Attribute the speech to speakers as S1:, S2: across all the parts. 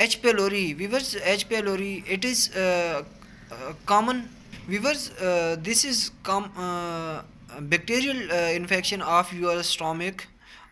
S1: H. pylori, viewers, H. pylori, it is common. Viewers, this is bacterial infection of your stomach.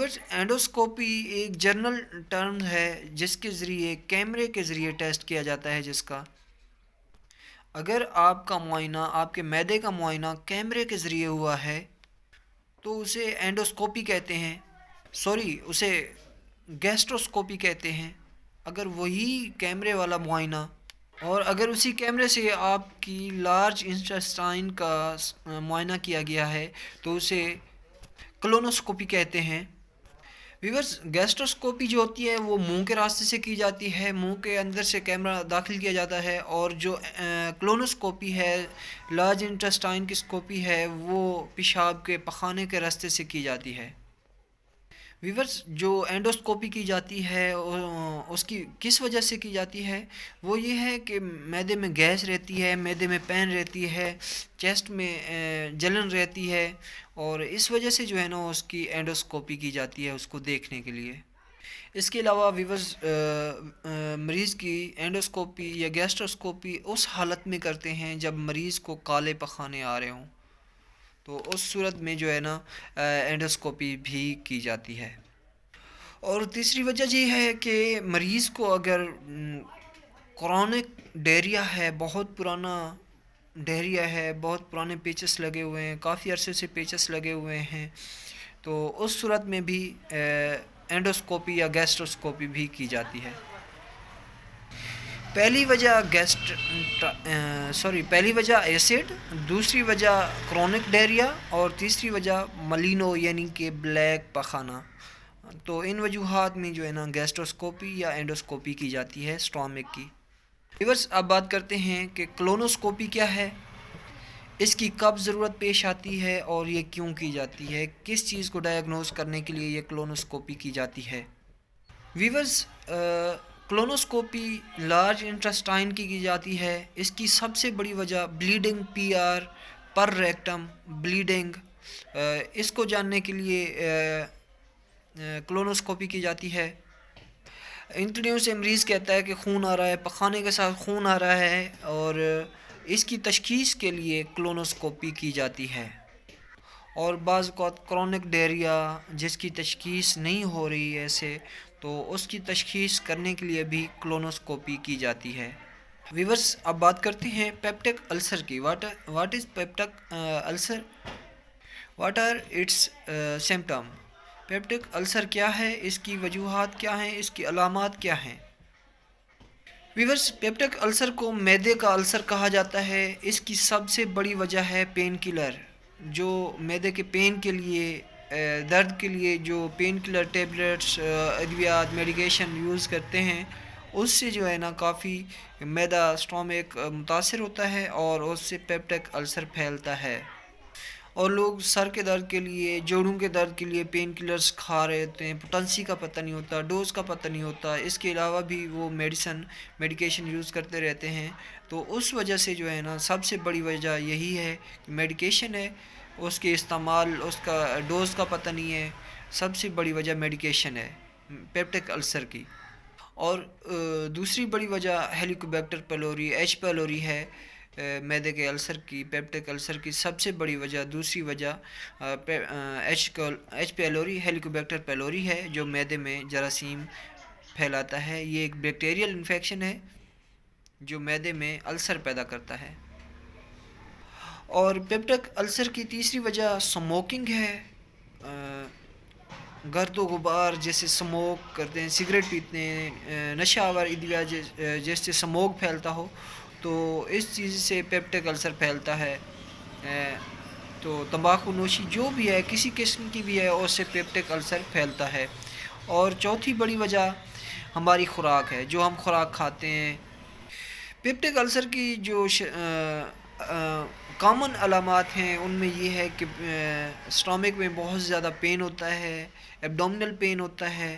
S1: بس endoscopy ایک general term ہے جس کے ذریعے کیمرے کے ذریعے ٹیسٹ کیا جاتا ہے، جس کا اگر آپ کا معائنہ، آپ کے معدے کا معائنہ کیمرے کے ذریعے ہوا ہے تو اسے اینڈوسکوپی کہتے ہیں، سوری اسے گیسٹروسکوپی کہتے ہیں اگر وہی کیمرے والا معائنہ، اور اگر اسی کیمرے سے آپ کی لارج انٹسٹائن کا معائنہ کیا گیا ہے تو اسے کولونوسکوپی کہتے ہیں۔ ویورز، گیسٹروسکوپی جو ہوتی ہے وہ منہ کے راستے سے کی جاتی ہے، منہ کے اندر سے کیمرہ داخل کیا جاتا ہے، اور جو کولونوسکوپی ہے، لارج انٹسٹائن کی سکوپی ہے، وہ پیشاب کے پخانے کے راستے سے کی جاتی ہے۔ ویورز، جو اینڈوسکوپی کی جاتی ہے اس کی کس وجہ سے کی جاتی ہے؟ وہ یہ ہے کہ معدے میں گیس رہتی ہے، معدے میں پین رہتی ہے، چیسٹ میں جلن رہتی ہے، اور اس وجہ سے جو ہے نا اس کی اینڈوسکوپی کی جاتی ہے اس کو دیکھنے کے لیے۔ اس کے علاوہ ویورز، مریض کی اینڈوسکوپی یا گیسٹروسکوپی اس حالت میں کرتے ہیں جب مریض کو کالے پخانے آ رہے ہوں، تو اس صورت میں جو ہے نا اینڈوسکوپی بھی کی جاتی ہے۔ اور تیسری وجہ یہ ہے کہ مریض کو اگر کرونک ڈائریا ہے، بہت پرانا ڈائریا ہے، بہت پرانے پیچس لگے ہوئے ہیں، کافی عرصے سے پیچس لگے ہوئے ہیں، تو اس صورت میں بھی اینڈوسکوپی یا گیسٹروسکوپی بھی کی جاتی ہے۔ پہلی وجہ ایسڈ، دوسری وجہ کرونک ڈائریا، اور تیسری وجہ ملینو یعنی کہ بلیک پخانہ۔ تو ان وجوہات میں جو ہے نا گیسٹروسکوپی یا اینڈوسکوپی کی جاتی ہے اسٹامک کی۔ ویورز، اب بات کرتے ہیں کہ کولونوسکوپی کیا ہے، اس کی کب ضرورت پیش آتی ہے اور یہ کیوں کی جاتی ہے، کس چیز کو ڈائیگنوز کرنے کے لیے یہ کولونوسکوپی کی جاتی ہے۔ ویورز، کولونوسکوپی لارج انٹسٹائن کی جاتی ہے، اس کی سب سے بڑی وجہ بلیڈنگ، پی آر، پر ریکٹم بلیڈنگ، اس کو جاننے کے لیے کولونوسکوپی کی جاتی ہے۔ انٹرویو سے مریض کہتا ہے کہ خون آ رہا ہے، پخانے کے ساتھ خون آ رہا ہے، اور اس کی تشخیص کے لیے کولونوسکوپی کی جاتی ہے۔ اور بعض اوقات کرونک ڈائریا جس کی تشخیص نہیں ہو رہی ہے ایسے، تو اس کی تشخیص کرنے کے لیے بھی کولونوسکوپی کی جاتی ہے۔ ویورز، اب بات کرتے ہیں پیپٹک السر کی۔ What is peptic ulcer? What are its symptom? Peptic ulcer کیا ہے، اس کی وجوہات کیا ہیں، اس کی علامات کیا ہیں؟ ویورز، پیپٹک السر کو معدے کا السر کہا جاتا ہے۔ اس کی سب سے بڑی وجہ ہے پین کلر، جو معدے کے پین کے لیے، درد کے لیے جو پین کلر ٹیبلٹس، ادویات، میڈیکیشن یوز کرتے ہیں، اس سے جو ہے نا کافی معدہ اسٹامک متاثر ہوتا ہے اور اس سے پیپٹک السر پھیلتا ہے۔ اور لوگ سر کے درد کے لیے، جوڑوں کے درد کے لیے پین کلرز کھا رہے ہوتے ہیں، پوٹنسی کا پتہ نہیں ہوتا، ڈوز کا پتہ نہیں ہوتا، اس کے علاوہ بھی وہ میڈیکیشن یوز کرتے رہتے ہیں۔ تو اس وجہ سے جو ہے نا سب سے بڑی وجہ یہی ہے کہ میڈیکیشن ہے، اس کے استعمال، اس کا ڈوز کا پتہ نہیں ہے، سب سے بڑی وجہ میڈیکیشن ہے پیپٹک السر کی۔ اور دوسری بڑی وجہ ہیلیکوبیکٹر پیلوری، ایچ پیلوری ہے، معدے کے السر کی، پیپٹک السر کی سب سے بڑی وجہ، دوسری وجہ ایچ پیلوری، ہیلیکوبیکٹر پیلوری ہے، جو معدے میں جراثیم پھیلاتا ہے۔ یہ ایک بیکٹیریل انفیکشن ہے جو معدے میں السر پیدا کرتا ہے۔ اور پیپٹک السر کی تیسری وجہ سموکنگ ہے، گرد و غبار جیسے سموک کرتے ہیں، سگریٹ پیتے ہیں، نشہ آور ادویہ جیسے سموک پھیلتا ہو، تو اس چیز سے پیپٹک السر پھیلتا ہے۔ تو تمباکو نوشی جو بھی ہے، کسی قسم کی بھی ہے، اس سے پیپٹک السر پھیلتا ہے۔ اور چوتھی بڑی وجہ ہماری خوراک ہے، جو ہم خوراک کھاتے ہیں۔ پیپٹک السر کی جو کامن علامات ہیں ان میں یہ ہے کہ اسٹامک میں بہت زیادہ پین ہوتا ہے، ایبڈومینل پین ہوتا ہے،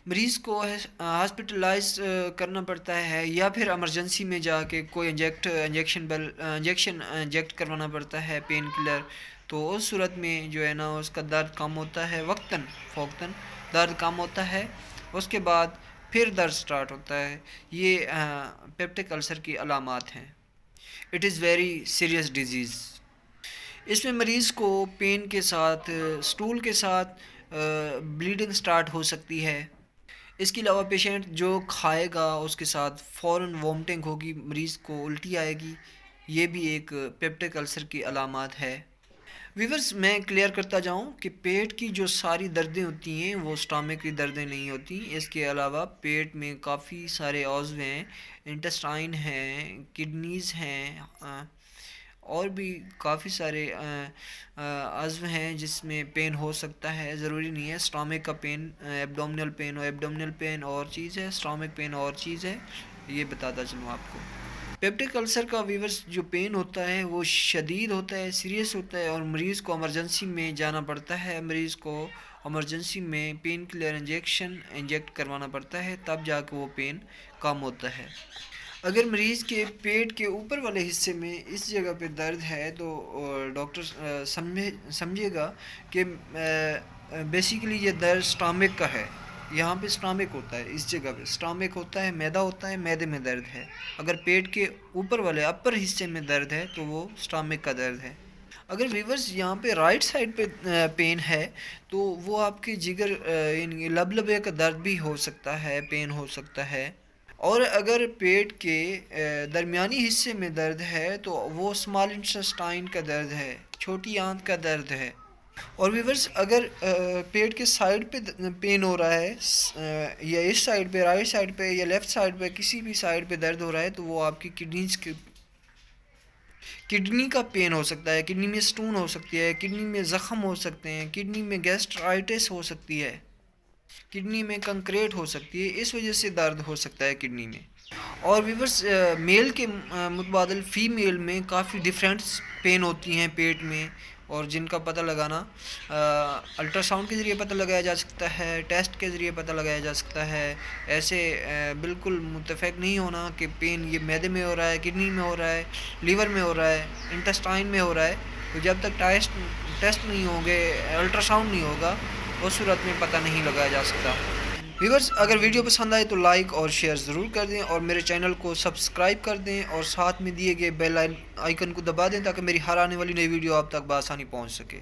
S1: مریض کو ہاسپٹلائز کرنا پڑتا ہے، یا پھر ایمرجنسی میں جا کے کوئی انجیکشن انجیکٹ کروانا پڑتا ہے پین کلر، تو اس صورت میں جو ہے نا اس کا درد کم ہوتا ہے، وقتاً فوقتاً درد کم ہوتا ہے، اس کے بعد پھر درد سٹارٹ ہوتا ہے۔ یہ پیپٹک السر کی علامات ہیں۔ It is very serious disease. اس میں مریض کو پین کے ساتھ، سٹول کے ساتھ بلیڈنگ سٹارٹ ہو سکتی ہے۔ اس کے علاوہ پیشنٹ جو کھائے گا اس کے ساتھ فوراً وامٹنگ ہوگی، مریض کو الٹی آئے گی، یہ بھی ایک پیپٹک السر کی علامات ہے۔ ویورز میں کلیئر کرتا جاؤں کہ پیٹ کی جو ساری دردیں ہوتی ہیں وہ اسٹامک کی دردیں نہیں ہوتی، اس کے علاوہ پیٹ میں کافی سارے عضو ہیں، انٹسٹائن ہیں، کڈنیز ہیں، اور بھی کافی سارے عضو ہیں جس میں پین ہو سکتا ہے۔ ضروری نہیں ہے اسٹامک کا پین ایبڈومنل پین ایبڈومنل پین اور چیز ہے، اسٹامک پین اور چیز ہے، یہ بتاتا چلوں آپ کو۔ پیپٹک السر کا ویورز جو پین ہوتا ہے وہ شدید ہوتا ہے، سیریس ہوتا ہے، اور مریض کو ایمرجنسی میں جانا پڑتا ہے، مریض کو ایمرجنسی میں پین کلیئر انجیکشن انجیکٹ کروانا پڑتا ہے، تب جا کے وہ پین کم ہوتا ہے۔ اگر مریض کے پیٹ کے اوپر والے حصے میں اس جگہ پہ درد ہے تو ڈاکٹر سمجھے گا کہ بیسیکلی یہ درد اسٹامک کا ہے، یہاں پہ اسٹامک ہوتا ہے، اس جگہ پہ اسٹامک ہوتا ہے، میدا ہوتا ہے، میدے میں درد ہے۔ اگر پیٹ کے اوپر والے اپر حصے میں درد ہے تو وہ اسٹامک کا درد ہے۔ اگر ویورز یہاں پہ رائٹ سائڈ پہ پین ہے تو وہ آپ کے جگر یعنی لبے کا درد بھی ہو سکتا ہے، پین ہو سکتا ہے۔ اور اگر پیٹ کے درمیانی حصے میں درد ہے تو وہ اسمال انٹسٹائن کا درد ہے، چھوٹی آنت کا درد ہے۔ اور ویورز اگر پیٹ کے سائڈ پہ پین ہو رہا ہے، یا اس سائڈ پہ رائٹ سائڈ پہ یا لیفٹ سائڈ پہ کسی بھی سائڈ پہ درد ہو رہا ہے تو وہ آپ کی کڈنی کا پین ہو سکتا ہے، کڈنی میں سٹون ہو سکتی ہے، کڈنی میں زخم ہو سکتے ہیں، کڈنی میں گیسٹرائٹس ہو سکتی ہے، کڈنی میں کنکریٹ ہو سکتی ہے، اس وجہ سے درد ہو سکتا ہے کڈنی میں۔ اور ویورز میل کے متبادل فیمیل میں کافی ڈفرینٹ پین ہوتی ہیں پیٹ میں، اور جن کا پتہ لگانا الٹرا ساؤنڈ کے ذریعے پتہ لگایا جا سکتا ہے، ٹیسٹ کے ذریعے پتہ لگایا جا سکتا ہے۔ ایسے بالکل متفق نہیں ہونا کہ پین یہ میدے میں ہو رہا ہے، کڈنی میں ہو رہا ہے، لیور میں ہو رہا ہے، انٹسٹائن میں ہو رہا ہے، تو جب تک ٹیسٹ نہیں ہوں گے، الٹرا ساؤنڈ نہیں ہوگا، اس صورت میں پتہ نہیں لگایا جا سکتا۔ ویورز اگر ویڈیو پسند آئے تو لائک اور شیئر ضرور کر دیں، اور میرے چینل کو سبسکرائب کر دیں، اور ساتھ میں دیے گئے بیل آئیکن کو دبا دیں تاکہ میری ہر آنے والی نئی ویڈیو آپ تک بآسانی پہنچ سکے۔